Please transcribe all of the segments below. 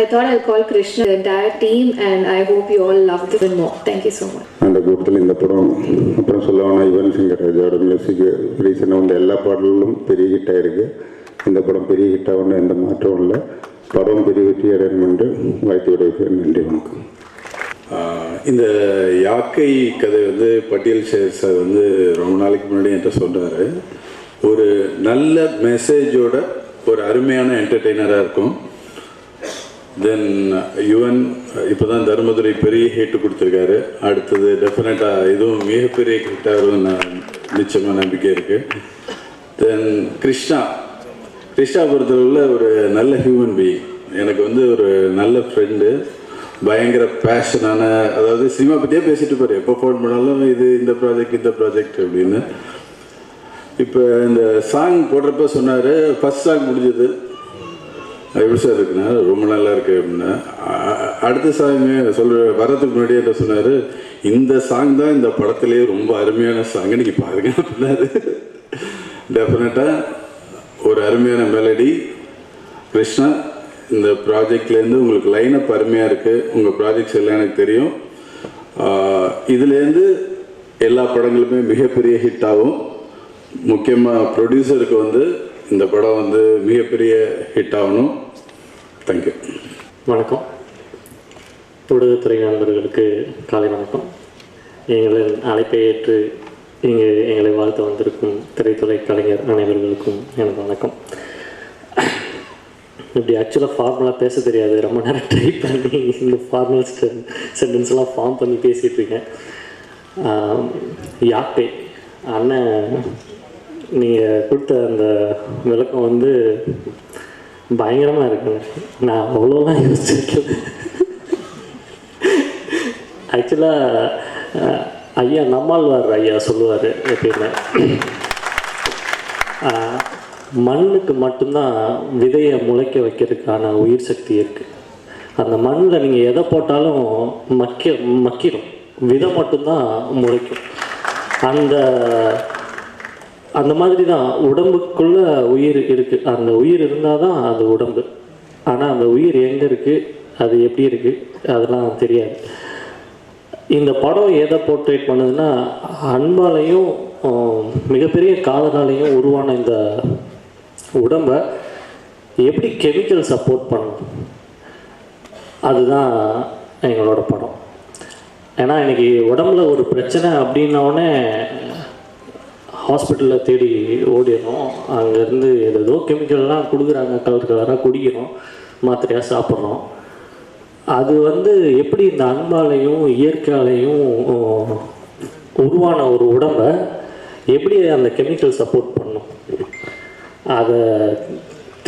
I thought I'll call Krishna, the entire team, and I hope you all love this more. Thank you so much. அந்த கூட்டத்தில் இந்த படம் அப்புறம் சொல்லணும்னா யுவன் சங்கர் ராஜாவோட மியூசிக் ரீசனாக வந்து எல்லா பாடல்களும் பெரிய ஹிட் ஆகிருக்கு. இந்த படம் பெரிய ஹிட் ஆகணும் எந்த மாற்றமும் இல்லை. படம் பெரிய வெற்றி அடையணும் என்று வாழ்த்துடைய பேர். நன்றி, வணக்கம். இந்த யாக்கை கதை வந்து பட்டியல் ஷேர் சார் வந்து ரொம்ப நாளைக்கு முன்னாடி என்கிட்ட சொன்னார். ஒரு நல்ல மெசேஜோட ஒரு அருமையான என்டர்டெய்னராக இருக்கும். தென் யுவன் இப்போ தான் தர்மதுரை பெரிய ஹிட்டு கொடுத்துருக்காரு. அடுத்தது டெஃபினட்டாக இதுவும் மிகப்பெரிய ஹிட்டாக வரும் நிச்சயமாக நம்பிக்கை இருக்குது. தென் கிருஷ்ணா பொறுத்தவரையில் ஒரு நல்ல ஹியூமன் பீயிங். எனக்கு வந்து ஒரு நல்ல ஃப்ரெண்டு, பயங்கர பேஷனான, அதாவது சினிமா பற்றியே பேசிட்டு போகிறேன். எப்போ ஃபோன் பண்ணாலும் இது இந்த ப்ராஜெக்ட் அப்படின்னு. இப்போ இந்த சாங் போடுறப்ப சொன்னார், ஃபஸ்ட் சாங் முடிஞ்சது எப்படி சார் இருக்குண்ணா, ரொம்ப நல்லா இருக்கு அப்படின்னா. அடுத்த சாங்கு வர்றதுக்கு முன்னாடியே என்ன சொன்னார், இந்த சாங் தான் இந்த படத்துலேயே ரொம்ப அருமையான சாங், இன்னைக்கு பாருங்க அப்படின்னாரு. டெஃபினட்டாக ஒரு அருமையான மெலடி. கிருஷ்ணா, இந்த ப்ராஜெக்ட்லேருந்து உங்களுக்கு லைனப் அருமையாக இருக்குது. உங்கள் ப்ராஜெக்ட்ஸ் எல்லாம் எனக்கு தெரியும். இதுலேருந்து எல்லா படங்களுமே மிகப்பெரிய ஹிட் ஆகும். முக்கியமாக ப்ரொடியூசருக்கு வந்து இந்த படம் வந்து மிகப்பெரிய ஹிட் ஆகணும். தேங்க்யூ. வணக்கம். ஊடகத்துறை நண்பர்களுக்கு காலை வணக்கம். எங்களின் அழைப்பை ஏற்று இங்கு எங்களை வாழ்த்து வந்திருக்கும் திரைத்துறை கலைஞர் அனைவர்களுக்கும் எனக்கு வணக்கம். இப்படி ஆக்சுவலாக ஃபார்மலாக பேச தெரியாது. ரொம்ப நேரம் ட்ரை பண்ணி இந்த ஃபார்மல் சென்டென்ஸ்லாம் ஃபார்ம் பண்ணி பேசிகிட்ருக்கேன். யாக்கை அண்ணன் நீங்கள் கொடுத்த அந்த விளக்கம் வந்து பயங்கரமாக இருக்குங்க. நான் அவ்வளோலாம் யோசிச்சிருக்கேன். ஆக்சுவலாக ஐயா நம்மாழ்வார் ஐயா சொல்லுவார் எப்பயுமே, மண்ணுக்கு மட்டும்தான் விதையை முளைக்க வைக்கிறதுக்கான உயிர் சக்தி இருக்குது. அந்த மண்ணில் நீங்கள் எதை போட்டாலும் மக்கிடும், விதை மட்டும்தான் முளைக்கும். அந்த மாதிரி தான் உடம்புக்குள்ளே உயிர் இருக்குது. அந்த உயிர் இருந்தால் தான் அது உடம்பு. ஆனால் அந்த உயிர் எங்கே இருக்குது, அது எப்படி இருக்குது, அதெல்லாம் தெரியாது. இந்த படம் எதை போர்ட்ரேட் பண்ணுதுன்னா, அன்பாலையும் மிகப்பெரிய காதலாலையும் உருவான இந்த உடம்பை எப்படி கெமிக்கல் சப்போர்ட் பண்ணணும், அதுதான் எங்களோட படம். ஏன்னா இன்றைக்கி உடம்புல ஒரு பிரச்சனை அப்படின்னோடனே ஹாஸ்பிட்டலில் தேடி ஓடிடுறோம். அங்கேருந்து ஏதோ கெமிக்கல்லாம் கொடுக்குறாங்க, கலராக குடிக்கிறோம், மாத்திரையாக சாப்பிட்றோம். அது வந்து எப்படி இந்த அன்பாலையும் இயற்கையாலையும் உருவான ஒரு உடம்பை எப்படி அந்த கெமிக்கல் சப்போர்ட் பண்ணும், அதை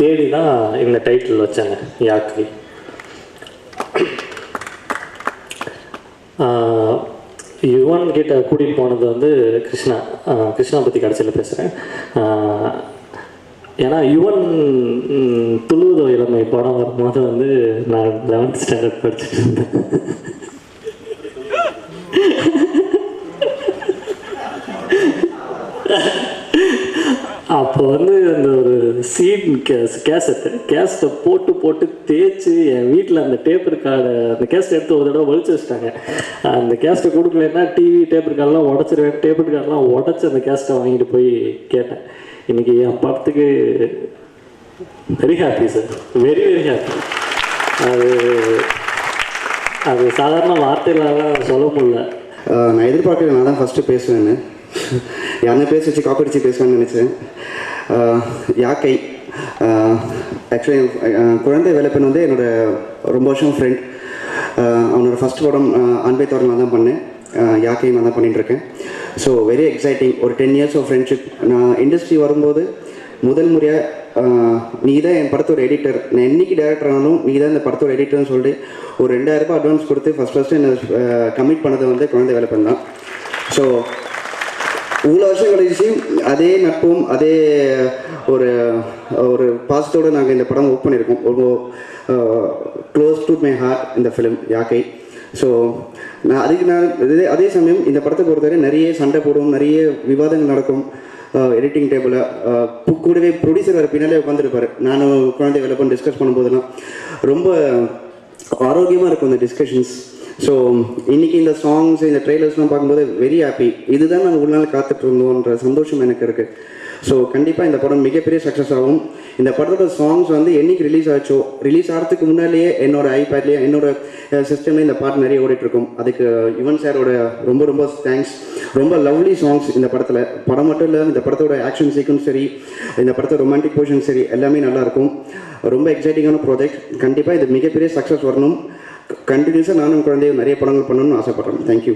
தேடி தான் இந்த டைட்டில் வச்சாங்க யாக்கை. யுவன் கிட்ட கூட்டிகிட்டு போனது வந்து கிருஷ்ணா பற்றி கடைசியில் பேசுகிறேன். ஏன்னா யுவன் துளுவதோ இளமை படம் வரும்போது வந்து நான் 11th ஸ்டாண்டர்ட் படிச்சுட்டு இருந்தேன். அப்போ வந்து அந்த ஒரு சீட் கேசட்டை போட்டு தேய்ச்சி என் வீட்டில் அந்த டேப் ரெக்கார்டை அந்த கேஸ்ட் எடுத்து ஒரு தடவை வலிச்சு வச்சுட்டாங்க. அந்த கேஸ்ட்டை கொடுக்கலன்னா டிவி டேப் ரெக்கார்டெலாம் உடச்சிருவேன். டேப் ரெக்கார்டெலாம் உடச்சி அந்த கேஸ்ட்டை வாங்கிட்டு போய் கேட்டேன். இன்றைக்கி என் படத்துக்கு very happy sir, very very happy. அது சாதாரண வார்த்தையிலாம் சொல்ல முடியல. நான் எதிர்பார்க்கல நான் தான் ஃபஸ்ட்டு பேசுவேன்னு, யாருன்னா பேச வச்சு காப்படிச்சு பேசுவேன்னு நினச்சேன். யாக்கை ஆக்சுவலி குழந்தை வேலைப்பெண் வந்து என்னோடய ரொம்ப வருஷம் ஃப்ரெண்ட். அவனோட ஃபஸ்ட் படம் அன்பை தோரணம் நான் தான் பண்ணேன், யாக்கையும் நான் தான் பண்ணிகிட்ருக்கேன். So very exciting. ஒரு 10 years ஆஃப் ஃப்ரெண்ட்ஷிப். நான் இண்டஸ்ட்ரி வரும்போது முதல் முறையாக நீ தான் என் படத்தோட எடிட்டர், நான் என்றைக்கு டேரக்டர் ஆனாலும் நீ தான் இந்த படத்தோட எடிட்டர்னு சொல்லிட்டு ஒரு 2000 ரூபாய் அட்வான்ஸ் கொடுத்து ஃபஸ்ட்டு என்னை கமிட் பண்ணது வந்து குழந்தை வேலைப்பெண் தான். ஸோ இவ்வளோ வருஷம் கழிச்சு அதே நட்பும் அதே ஒரு பாசத்தோடு நாங்கள் இந்த படம் ஒர்க் பண்ணியிருக்கோம். ரொம்ப க்ளோஸ் டு மை ஹார்ட் இந்த ஃபிலிம் யாக்கை. ஸோ அதே சமயம் இந்த படத்தை பொறுத்தவரை நிறைய சண்டை போடுவோம், நிறைய விவாதங்கள் நடக்கும் எடிட்டிங் டேபிளில். கூடவே ப்ரொடியூசர் பின்னாலே உட்காந்துருப்பார். நானும் குழந்தை வேலைப்பெண் டிஸ்கஸ் பண்ணும்போதெல்லாம் ரொம்ப ஆரோக்கியமாக இருக்கும் இந்த டிஸ்கஷன்ஸ். ஸோ இன்றைக்கி இந்த சாங்ஸ் இந்த ட்ரெய்லர்ஸ்லாம் பார்க்கும்போது வெரி ஹாப்பி. இதுதான் நாங்கள் ஒரு நாள் காத்துட்டு இருந்தோன்ற சந்தோஷம் எனக்கு இருக்குது. ஸோ கண்டிப்பாக இந்த படம் மிகப்பெரிய சக்ஸஸ் ஆகும். இந்த படத்தோட சாங்ஸ் வந்து என்றைக்கு ரிலீஸ் ஆச்சோ, ரிலீஸ் ஆகிறதுக்கு முன்னாலேயே என்னோடய ஐபேட்லேயே என்னோட சிஸ்டம்லேயே இந்த பாட்டு நிறைய ஓடிட்டுருக்கும். அதுக்கு யுவன் சாரோட ரொம்ப ரொம்ப தேங்க்ஸ். ரொம்ப லவ்லி சாங்ஸ் இந்த படத்தில். படம் மட்டும் இல்லை, இந்த படத்தோட ஆக்ஷன் சீக்வன்ஸ் சரி, இந்த படத்தோட ரொமான்டிக் போர்ஷன் சரி, எல்லாமே நல்லாயிருக்கும். ரொம்ப எக்ஸைட்டிங்கான ப்ராஜெக்ட். கண்டிப்பாக இது மிகப்பெரிய சக்ஸஸ் வரணும். கண்டினியூஸாக நானும் குழந்தையும் நிறைய படங்கள் பண்ணணும்னு ஆசைப்பட்றேன். தேங்க்யூ.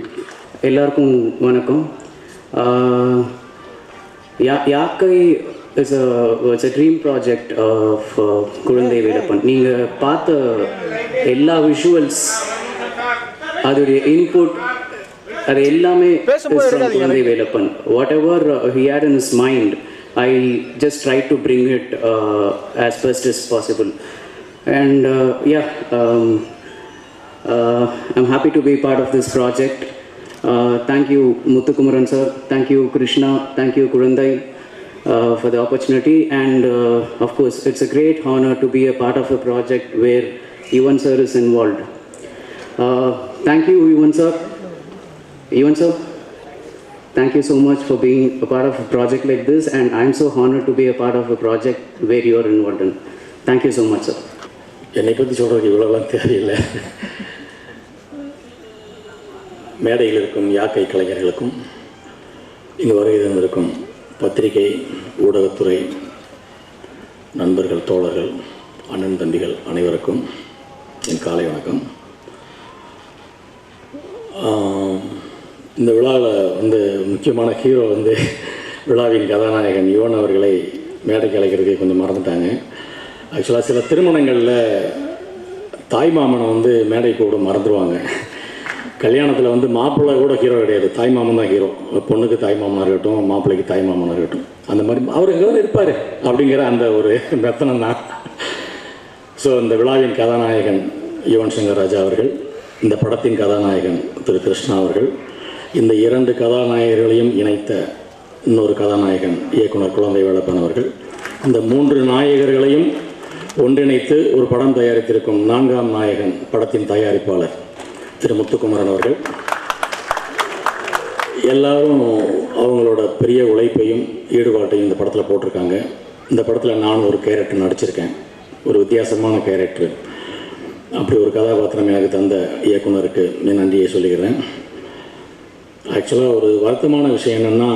எல்லாருக்கும் வணக்கம். யாக்கை it's a dream project of குழந்தை வேலப்பன். நீங்கள் பார்த்த எல்லா விஷுவல்ஸ், அதோடைய இன்புட், அது எல்லாமே குழந்தை Velappan. What ever he had in his mind, I just tried to bring it as best as possible. And I'm happy to be part of this project. Thank you Muthukumaran sir, thank you Krishna, thank you Kurandai for the opportunity, and of course it's a great honor to be a part of a project where Yuvan sir is involved. Thank you Yuvan sir. Thank you so much for being a part of a project like this, and I'm so honored to be a part of a project where you are involved in. Thank you so much sir. என்னை பற்றி சொல்கிறதுக்கு இவ்வளோலாம் தேவையில்லை. மேடையில் இருக்கும் யாக்கை கலைஞர்களுக்கும் இங்கு வருகை தந்திருக்கும் பத்திரிகை ஊடகத்துறை நண்பர்கள், தோழர்கள், அண்ணன் தம்பிகள் அனைவருக்கும் என் காலை வணக்கம். இந்த விழாவில் வந்து முக்கியமான ஹீரோ வந்து விழாவின் கதாநாயகன் யுவன் அவர்களை மேடைக்கு அழைக்கிறதுக்கு கொஞ்சம் மறந்துட்டாங்க. ஆக்சுவலாக சில திருமணங்களில் தாய்மாமனை வந்து மேடை கூட மறந்துடுவாங்க. கல்யாணத்தில் வந்து மாப்பிள்ளை கூட ஹீரோ கிடையாது, தாய்மாமன் தான் ஹீரோ. பொண்ணுக்கு தாய்மாமனாக இருக்கட்டும், மாப்பிள்ளைக்கு தாய்மாமனாக இருக்கட்டும், அந்த மாதிரி அவர் எங்கே இருப்பார் அப்படிங்கிற அந்த ஒரு மெத்தனம் தான். ஸோ இந்த விழாவின் கதாநாயகன் யுவன் சங்கர் ராஜா அவர்கள், இந்த படத்தின் கதாநாயகன் திரு கிருஷ்ணா அவர்கள், இந்த இரண்டு கதாநாயகர்களையும் இணைத்த இன்னொரு கதாநாயகன் இயக்குனர் குழந்தை வேலப்பன் அவர்கள், இந்த மூன்று நாயகர்களையும் ஒன்றிணைத்து ஒரு படம் தயாரித்திருக்கும் நான்காம் நாயகன் படத்தின் தயாரிப்பாளர் திரு முத்துக்குமரன் அவர்கள், எல்லாரும் அவங்களோட பெரிய உழைப்பையும் ஈடுபாட்டையும் இந்த படத்தில் போட்டிருக்காங்க. இந்த படத்தில் நான் ஒரு கேரக்டர் நடிச்சிருக்கேன், ஒரு வித்தியாசமான கேரக்டர். அப்படி ஒரு கதாபாத்திரம் எனக்கு தந்த இயக்குனருக்கு நான் நன்றியை சொல்லிக்கிறேன். ஆக்சுவலாக ஒரு வருத்தமான விஷயம் என்னென்னா,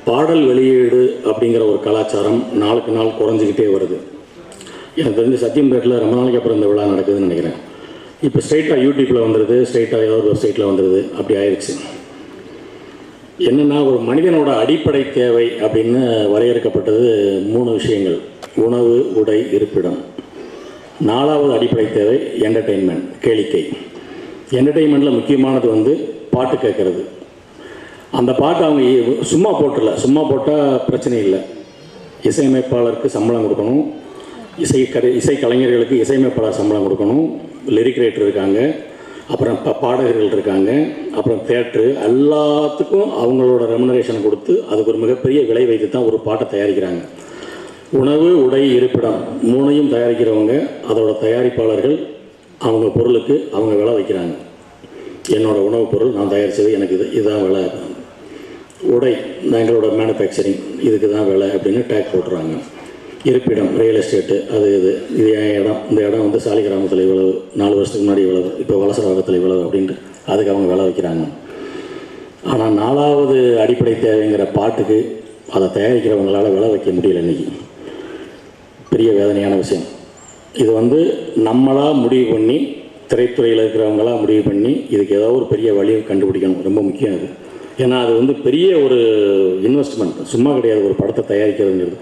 பாடல் வெளியீடு அப்படிங்கிற ஒரு கலாச்சாரம் நாளுக்கு நாள் குறைஞ்சிக்கிட்டே வருது. எனக்கு தெரிஞ்சு சத்தியம்பேட்டில் ரொம்ப நாளைக்கு அப்புறம் இந்த விழா நடக்குதுன்னு நினைக்கிறேன். இப்போ ஸ்ட்ரைட்டாக யூடியூப்பில் வந்துடுது, ஸ்ட்ரைட்டாக ஏதாவது வெப்சைட்டில் வந்துடுது, அப்படி ஆயிடுச்சு. என்னென்னா, ஒரு மனிதனோட அடிப்படை தேவை அப்படின்னு வரையறுக்கப்பட்டது 3 விஷயங்கள்: உணவு, உடை, இருப்பிடம். 4வது அடிப்படை தேவை என்டர்டெயின்மெண்ட், கேளிக்கை. என்டர்டெயின்மெண்ட்டில் முக்கியமானது வந்து பாட்டு கேட்குறது. அந்த பாட்டு அவங்க சும்மா போட்டுடல, சும்மா போட்டால் பிரச்சனை இல்லை. இசையமைப்பாளருக்கு சம்பளம் கொடுக்கணும், இசை கலைஞர்களுக்கு இசையமைப்பாளர் சம்பளம் கொடுக்கணும், லிரிக் ரைட்டர் இருக்காங்க, அப்புறம் பாடகர்கள் இருக்காங்க, அப்புறம் தேட்ரு, எல்லாத்துக்கும் அவங்களோட ரெமுனரேஷனை கொடுத்து அதுக்கு ஒரு மிகப்பெரிய விலை வைத்து தான் ஒரு பாட்டை தயாரிக்கிறாங்க. உணவு, உடை, இருப்பிடம் 3ஐயும் தயாரிக்கிறவங்க, அதோட தயாரிப்பாளர்கள் அவங்க பொருளுக்கு அவங்க விலை வைக்கிறாங்க. என்னோடய உணவுப் பொருள் நான் தயாரித்தது, எனக்கு இதுதான் விலை. உடை எங்களோட மேனுஃபேக்சரிங், இதுக்கு தான் விலை அப்படின்னு டேக் போட்டுறாங்க. இருப்பிடம், ரியல் எஸ்டேட்டு, அது இது என் இடம், இந்த இடம் வந்து சாலிகிராமத்தில் இவ்வளவு, 4 வருஷத்துக்கு முன்னாடி இவ்வளவு, இப்போ வலசரவாகத்தில் இவ்வளவு அப்படின்ட்டு அதுக்கு அவங்க விலை வைக்கிறாங்க. ஆனால் 4வது அடிப்படை தேவைங்கிற பாட்டுக்கு அதை தயாரிக்கிறவங்களால் விலை வைக்க முடியல. இன்றைக்கி பெரிய வேதனையான விஷயம். இது வந்து நம்மளாக முடிவு பண்ணி, திரைத்துறையில் இருக்கிறவங்களாக முடிவு பண்ணி இதுக்கு ஏதாவது ஒரு பெரிய வழியை கண்டுபிடிக்கணும். ரொம்ப முக்கியம் அது. ஏன்னா அது வந்து பெரிய ஒரு இன்வெஸ்ட்மெண்ட், சும்மா கிடையாது ஒரு படத்தை தயாரிக்கிறதுங்கிறது.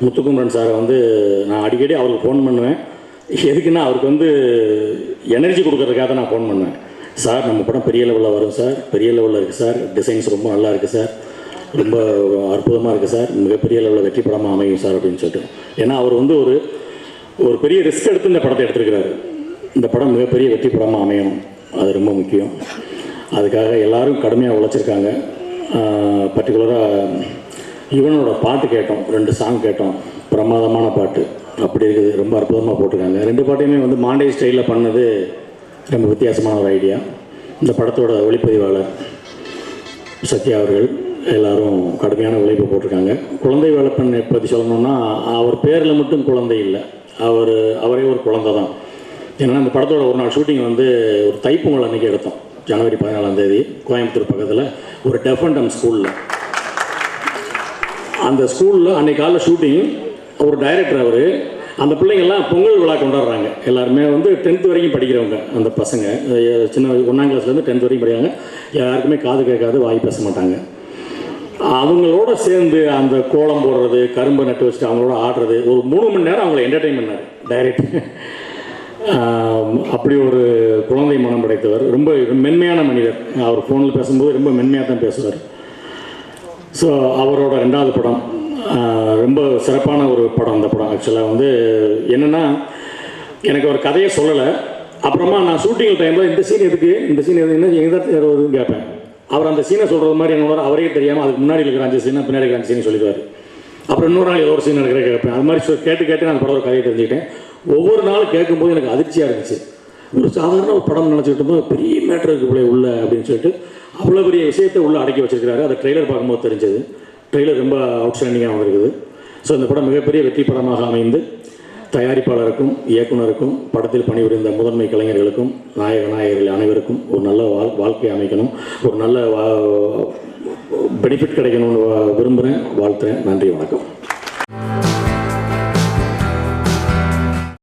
முத்துக்குமரன் சாரை வந்து நான் அடிக்கடி அவருக்கு ஃபோன் பண்ணுவேன். எதுக்குன்னா, அவருக்கு வந்து எனர்ஜி கொடுக்கறதுக்காக தான் நான் ஃபோன் பண்ணுவேன். சார், நம்ம படம் பெரிய லெவலில் வரும் சார், பெரிய லெவலில் இருக்குது சார், டிசைன்ஸ் ரொம்ப நல்லா இருக்குது சார், ரொம்ப அற்புதமாக இருக்குது சார், மிகப்பெரிய லெவலில் வெற்றி படமாக அமையும் சார் அப்படின்னு சொல்லிட்டு. ஏன்னா அவர் வந்து ஒரு பெரிய ரிஸ்க் எடுத்து இந்த படத்தை எடுத்துருக்கிறாரு. இந்த படம் மிகப்பெரிய வெற்றி படமாக அமையணும், அது ரொம்ப முக்கியம். அதுக்காக எல்லோரும் கடுமையாக உழைச்சிருக்காங்க. பர்டிகுலராக இவனோட பாட்டு கேட்டோம், 2 சாங் கேட்டோம், பிரமாதமான பாட்டு. அப்படி இருக்குது, ரொம்ப அற்புதமாக போட்டிருக்காங்க. 2 பாட்டையுமே வந்து மாண்டேஜ் ஸ்டைலில் பண்ணது ரொம்ப வித்தியாசமான ஒரு ஐடியா. இந்த படத்தோட ஒளிப்பதிவாளர் சத்யா அவர்கள் எல்லாரும் கடுமையான உழைப்பு போட்டிருக்காங்க. குழந்தை வேலப்பன் பற்றி சொல்லணும்னா அவர் பேரில் மட்டும் குழந்தை இல்லை, அவரே ஒரு குழந்தை தான். ஏன்னா அந்த படத்தோட ஒரு நாள் ஷூட்டிங் வந்து ஒரு தைப்பொங்கல் அன்றைக்கி எடுத்தோம், ஜனவரி 14 கோயம்புத்தூர் பக்கத்தில் ஒரு டெஃப் அண்ட் டம் ஸ்கூலில். அந்த ஸ்கூலில் அன்றைக்கி காலைல ஷூட்டிங். ஒரு டைரக்டர் அவர், அந்த பிள்ளைங்கள்லாம் பொங்கல் விழா கொண்டாடுறாங்க. எல்லாருமே வந்து 10th வரைக்கும் படிக்கிறவங்க, அந்த பசங்க சின்ன 1ஆம் கிளாஸ்லேருந்து 10th வரைக்கும் படிக்கிறாங்க. யாருக்குமே காது கேட்காது, வாய் பேச மாட்டாங்க. அவங்களோட சேர்ந்து அந்த கோலம் போடுறது, கரும்பை நட்டு வச்சுட்டு அவங்களோட ஆடுறது, ஒரு 3 மணி நேரம் அவங்கள என்டர்டெயின் பண்ணார் டைரக்டர். அப்படி ஒரு குழந்தை மனம் படைத்தவர், ரொம்ப மென்மையான மனிதர். அவர் ஃபோனில் பேசும்போது ரொம்ப மென்மையாக தான் பேசுவார். ஸோ அவரோட 2வது படம் ரொம்ப சிறப்பான ஒரு படம். அந்த படம் ஆக்சுவலாக வந்து என்னென்னா, எனக்கு ஒரு கதையை சொல்லலை. அப்புறமா நான் ஷூட்டிங் டைமில் இந்த சீன் எதுக்கு, இந்த சீன் எது, என்ன எதுன்னு கேட்பேன். அவர் அந்த சீனை சொல்கிறது மாதிரி என்னோட அவரே தெரியாமல் அதுக்கு முன்னாடி இருக்கிற 5 சீனை பின்னாடி இருக்கிற 5 சீனை சொல்லிடுவார். அப்புறம் இன்னொரு நாள் ஏதோ ஒரு சீன் இருக்கிற கேட்பேன். அது மாதிரி கேட்டு நான் அந்த படம் ஒரு கதையை தெரிஞ்சுக்கிட்டேன். ஒவ்வொரு நாளும் கேட்கும்போது எனக்கு அதிர்ச்சியாக இருந்துச்சு. ஒரு சாதாரண ஒரு படம் நினச்சிக்கிட்டு போது பெரிய மேட்டர் இருக்கு உள்ள அப்படின்னு சொல்லிட்டு அவ்வளோ பெரிய விஷயத்தை உள்ளே அடக்கி வச்சிருக்கிறாரு. அதை ட்ரெய்லர் பார்க்கும்போது தெரிஞ்சது. ட்ரெய்லர் ரொம்ப அவுட்ஸ்டாண்டிங்காக வந்திருக்குது. ஸோ இந்த படம் மிகப்பெரிய வெற்றி படமாக அமைந்து தயாரிப்பாளருக்கும் இயக்குனருக்கும் படத்தில் பணிபுரிந்த முதன்மை கலைஞர்களுக்கும் நாயகர்கள் அனைவருக்கும் ஒரு நல்ல வாழ்க்கையை அமைக்கணும், ஒரு நல்ல பெனிஃபிட் கிடைக்கணும்னு விரும்புகிறேன், வாழ்த்துறேன். நன்றி, வணக்கம்.